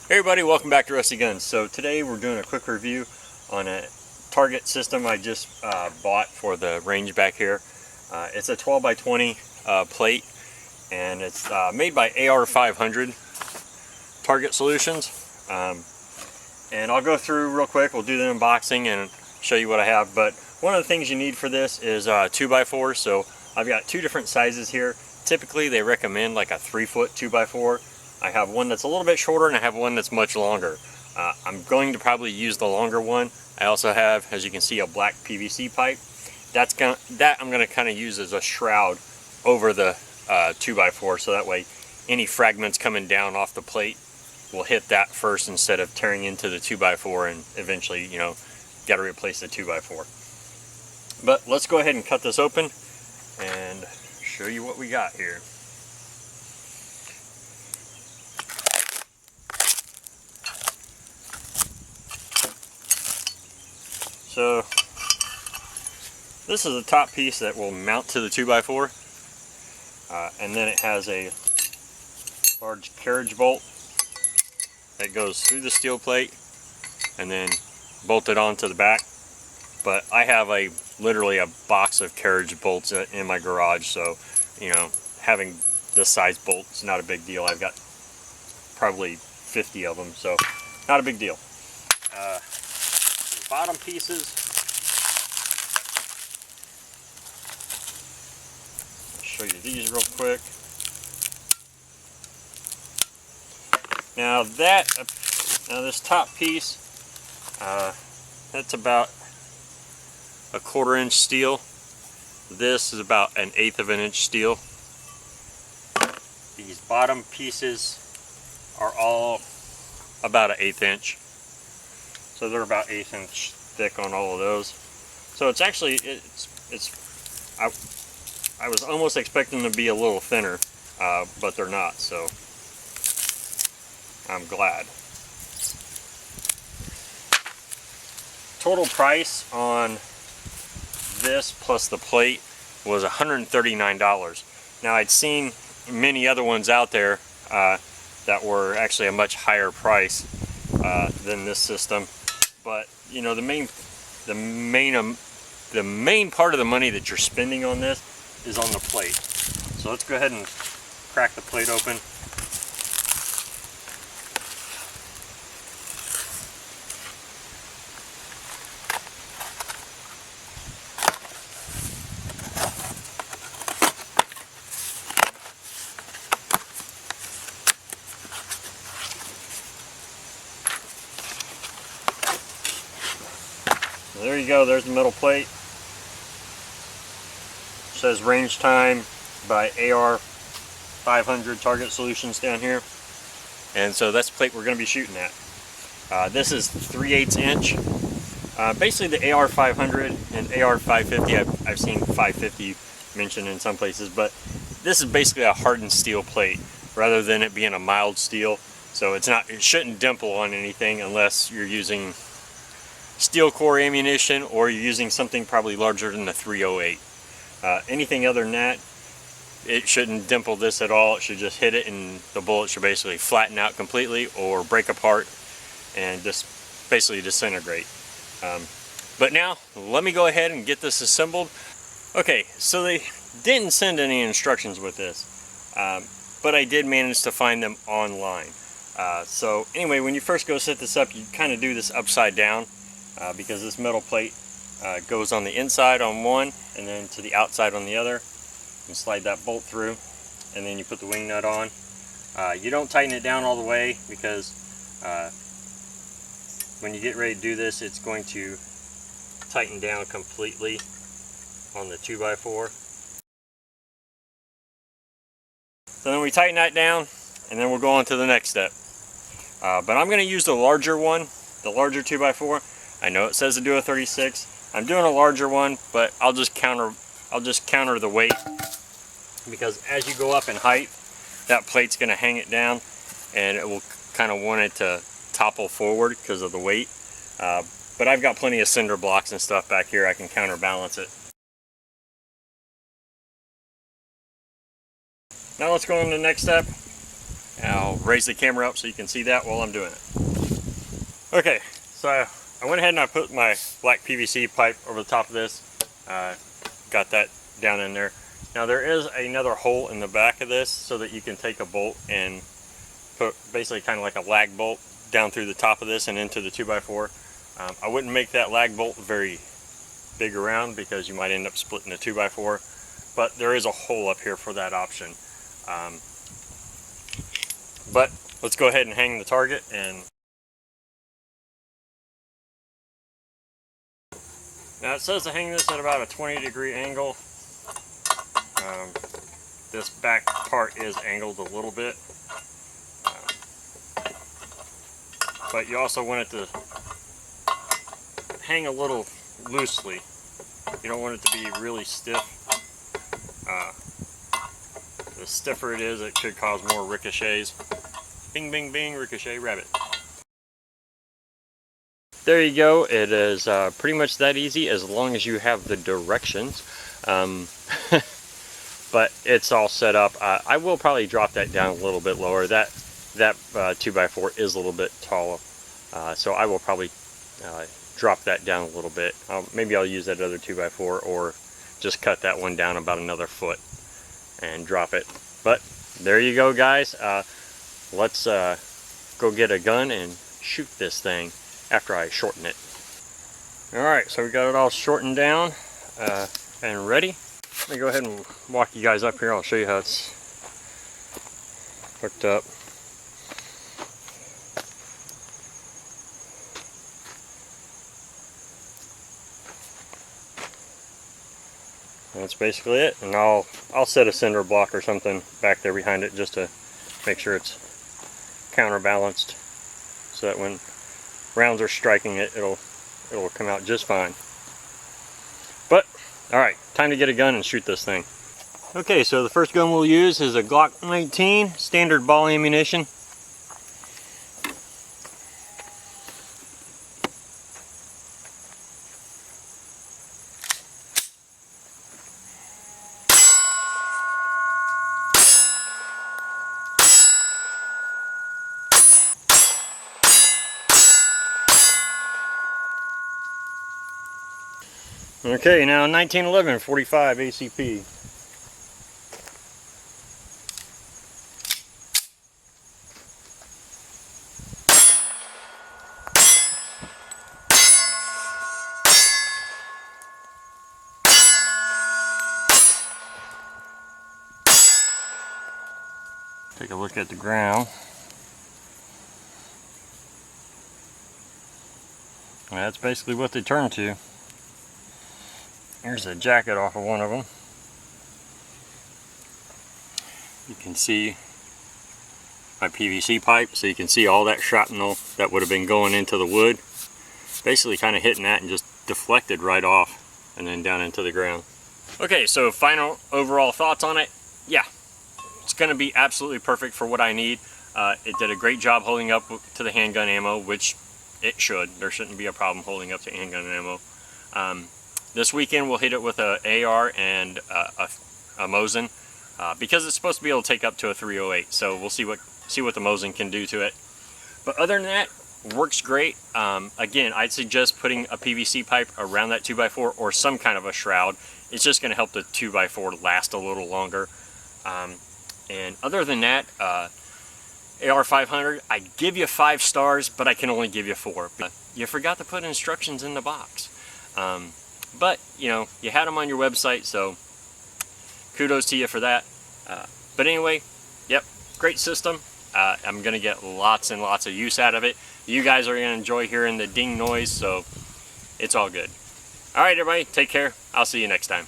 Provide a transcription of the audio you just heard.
Hey everybody, welcome back to Rusty Guns. So today we're doing a quick review on a target system I just bought for the range back here. It's a 12 by 20 plate, and it's made by AR500 Target Solutions. And I'll go through real quick. We'll do the unboxing and show you what I have. But one of the things you need for this is 2x4. So I've got two different sizes here. Typically they recommend like a 3-foot 2x4. I have one that's a little bit shorter and I have one that's much longer. I'm going to probably use the longer one. I also have, as you can see, a black PVC pipe. That I'm going to kind of use as a shroud over the 2x4, so that way any fragments coming down off the plate will hit that first instead of tearing into the 2x4 and eventually, you know, got to replace the 2x4. But let's go ahead and cut this open and show you what we got here. So this is the top piece that will mount to the 2x4, and then it has a large carriage bolt that goes through the steel plate and then bolted onto the back. But I have literally a box of carriage bolts in my garage, so you know, having this size bolt is not a big deal. I've got probably 50 of them, so not a big deal. Bottom pieces, I'll show you these real quick. Now this top piece, that's about a 1/4 inch steel. This is about an 1/8 of an inch steel. These bottom pieces are all about an 1/8 inch. So they're about 1/8 inch thick on all of those. So it's actually, I was almost expecting them to be a little thinner, but they're not, so I'm glad. Total price on this plus the plate was $139. Now I'd seen many other ones out there that were actually a much higher price than this system. But you know, the main part of the money that you're spending on this is on the plate. So let's go ahead and crack the plate open. There you go, there's the metal plate. It says range time by AR500 Target Solutions down here. And so that's the plate we're going to be shooting at. This is 3/8 inch. Basically the AR500 and AR550, I've seen 550 mentioned in some places, but this is basically a hardened steel plate rather than it being a mild steel. So it shouldn't dimple on anything unless you're using steel core ammunition or you're using something probably larger than the 308. Anything other than that, it shouldn't dimple this at all. It should just hit it and the bullet should basically flatten out completely or break apart and just basically disintegrate. But now let me go ahead and get this assembled. Okay, so they didn't send any instructions with this, but I did manage to find them online. So anyway, when you first go set this up, you kind of do this upside down. Because this metal plate goes on the inside on one and then to the outside on the other. You slide that bolt through and then you put the wing nut on. You don't tighten it down all the way because when you get ready to do this, it's going to tighten down completely on the 2x4. So then we tighten that down and then we'll go on to the next step. But I'm going to use the larger one, the larger 2x4. I know it says to do a 36. I'm doing a larger one, but I'll just counter the weight, because as you go up in height, that plate's going to hang it down and it will kind of want it to topple forward because of the weight. But I've got plenty of cinder blocks and stuff back here I can counterbalance it. Now let's go on to the next step. I'll raise the camera up so you can see that while I'm doing it. Okay, so I went ahead and I put my black PVC pipe over the top of this. Got that down in there. Now there is another hole in the back of this so that you can take a bolt and put basically kind of like a lag bolt down through the top of this and into the 2x4. I wouldn't make that lag bolt very big around because you might end up splitting the 2x4, but there is a hole up here for that option. But let's go ahead and hang the target. And now it says to hang this at about a 20-degree angle. This back part is angled a little bit, but you also want it to hang a little loosely. You don't want it to be really stiff. The stiffer it is, it could cause more ricochets. Bing, bing, bing, ricochet rabbit. There you go. It is pretty much that easy as long as you have the directions. But it's all set up. I will probably drop that down a little bit lower. That 2x4 is a little bit taller, so I will probably drop that down a little bit. Maybe I'll use that other 2x4 or just cut that one down about another foot and drop it. But there you go, guys. Let's go get a gun and shoot this thing after I shorten it. Alright, so we got it all shortened down and ready. Let me go ahead and walk you guys up here. I'll show you how it's hooked up. That's basically it, and I'll set a cinder block or something back there behind it just to make sure it's counterbalanced, so that when rounds are striking it, it'll come out just fine. But alright, time to get a gun and shoot this thing. Okay, so the first gun we'll use is a Glock 19 standard ball ammunition. Okay, now 1911 45 ACP. Take a look at the ground. That's basically what they turn to. Here's a jacket off of one of them. You can see my PVC pipe, so you can see all that shrapnel that would have been going into the wood. Basically kind of hitting that and just deflected right off and then down into the ground. Okay, so final overall thoughts on it. Yeah, it's going to be absolutely perfect for what I need. It did a great job holding up to the handgun ammo, which it should. There shouldn't be a problem holding up to handgun ammo. This weekend we'll hit it with a AR and a Mosin because it's supposed to be able to take up to a 308. So we'll see what the Mosin can do to it. But other than that, works great. Again, I'd suggest putting a PVC pipe around that 2x4 or some kind of a shroud. It's just going to help the 2x4 last a little longer. And other than that, AR 500, I'd give you 5 stars, but I can only give you 4. You forgot to put instructions in the box. But, you know, you had them on your website, so kudos to you for that. But anyway, yep, great system. I'm going to get lots and lots of use out of it. You guys are going to enjoy hearing the ding noise, so it's all good. All right, everybody, take care. I'll see you next time.